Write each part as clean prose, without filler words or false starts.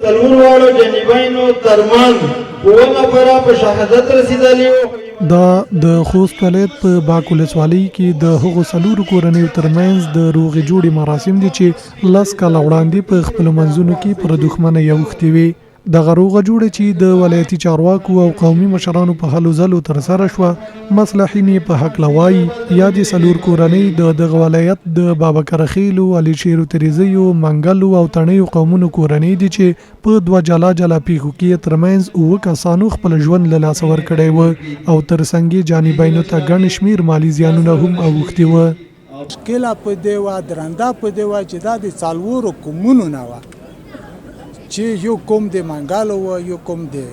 څلور واړو جانبینو ترمنځ په اووه نفره په شهادت رسېدلي وو. دا د خوست ولایت په باک ولسوالۍ کې د هغو څلورو کورنیو ترمنځ د روغې جوړې مراسم دي چې 10 کاله وړاندې په خپلو منځونو کې پر دښمنۍ اوښتې وې. دغه روغه جوړه چې د ولایتي چارواکو او قومي مشرانو په هلو ځلو ترسره شوه، مصلحین یې په حق لوایي یا د څلور کورنۍ د دغه ولایت د بابکر خیلو، علي شیرو تریزیو، منګلو او تڼیو قومونو کورنۍ دي چې په دوه جلا جلا پیښو کې ترمنځ 9 کسانو خپل ژوند له لاسه ورکړی و او ترڅنګ یې جانبینو ته ګڼ شمېر مالي زیانونه هم اوښتي وه. مشکله په دې وه، درنده په دې وه چې دا د څلورو قومونو نه وه، چې یو قوم د منګلو و، یو قوم د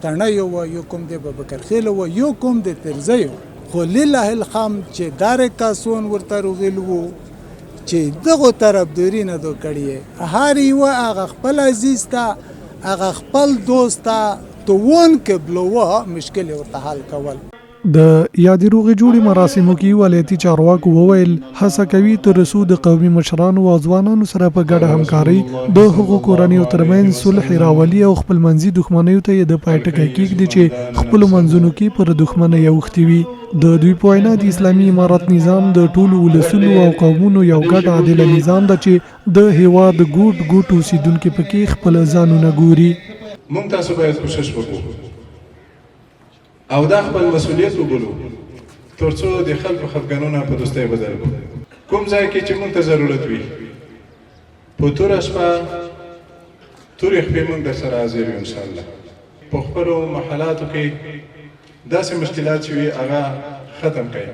تڼیو و، یو قوم د بابکر خیلو و، یو قوم د ترزیو. خو لله الحمد چې دار کسون ورته روغیل وو چې دغو طرفداري نه دو کړی، هر یوه هغه خپل عزیز ته، هغه خپل دوست ته توون قبلوه مشکل ورته حل کول. د یادې روغې جوړې مراسمو کې ولایتي چارواکو وویل هڅه کوي تر څو د قومي مشرانو او ځوانانو سره په ګډه همکارۍ د هغو کورنیو ترمنځ صلح راولي او خپلمنځي دښمنیو ته یې د پای ټکی کېږدي چې خپلو منځونو کې پر دښمنۍ اوښتې وي. د دوی په وینا د اسلامي امارت نظام د ټولو ولسونو او قومونو یو ګډ عادله نظام ده چې د هیواد ګوټ ګوټ اوسیدونکي پکې خپل ځانونه ګوري. موږ تاسو باید کوشش وکړو او دا خپل مسؤلیت وګورو ترڅو د خلکو خفګانونه په دوستۍ بدل کړو. کوم ځای کې چې موږ ته ضرورت وي په توره شپه تورې خپې موږ در سره حاضر یو انشاءالله. په خپلو محلاتو کې داسې مشکلات چې وي هغه ختم کړئ.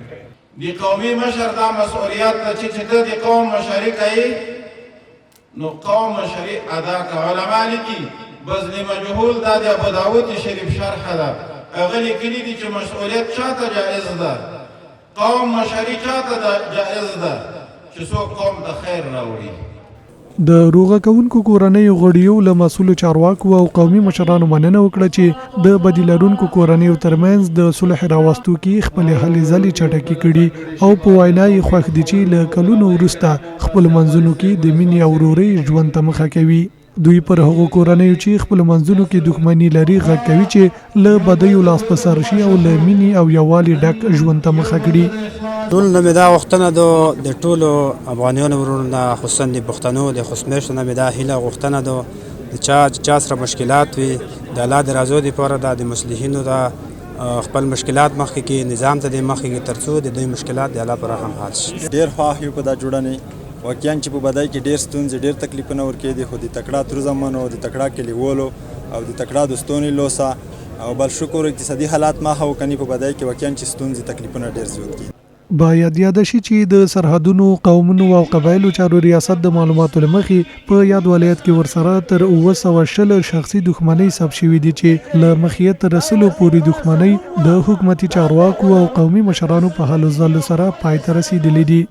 د قومي مشر دا مسؤلیت ده چې ته د قوم مشري کوي نو قوم مشري ادا کوه. علما لیکي بذل مجهول دا د ابو داود شریف شرح ده، هغه لیکلي دي چې مسؤلیت چاته جایز ده، قوم مشري چاته جایز ده چې څوک قوم ته خیر راوړي. د روغه کوونکو کورنیو غړیو له مسؤلو چارواکو او قومي مشرانو مننه وکړه چې د بدیل لرونکو کورنیو ترمنځ د صلح راوستو کې خپل هلې ځلې چټکې کړي او په وینا یې خوښ دي چې له کلونو وروسته خپل منځونو کې د مینې او ورورۍ ژوند ته مخه کوي. دوی پر هغو کورنیو چې خپل منځونو کې دښمني لري غږ کوي چې له بدیو لاس په سر شي او له مینې او یووالي ډک ژوند ته مخه کړي. ټول نه مې دا غوښتنه د ټولو افغانیانو ورونو نه، خصوصا د پښتنو د خوستمیشتو نه مې دا هیله غوښتنه ده د چا سره مشکلات وي د الله د رضا دپاره ده د مصلحینو ده خپل مشکلات مخکې کړي، نظام ته د مخکې کړي ترڅو د دوی مشکلات د الله پر رحم حل شي. ډېر خوښ یو په دا جوړنې واقعا چې په بدای کې ډېر ستونزې ډېر تکلیفونه ورکېدي، خو د تکړه تر زمانو د تکړه کلیوالو او د تکړه دوستونو لوسه او بل شکر اقتصادي حالات ما هو کني په بدای کې واقعا چې ستونزې تکلیفونه ډېر زیات دي. باید یاد شي چې د سرحدونو، قومونو او قبایلو چارو ریاست د معلوماتو له مخې په یاد ولایت کې ورسره تر 960 شخصي دښمنۍ ثبت شوي دي چې له مخې تر 100 پورې دښمنۍ د حکومتي چارواکو او قومي مشرانو په هلو ځلو سره پای ته رسېدلې دي.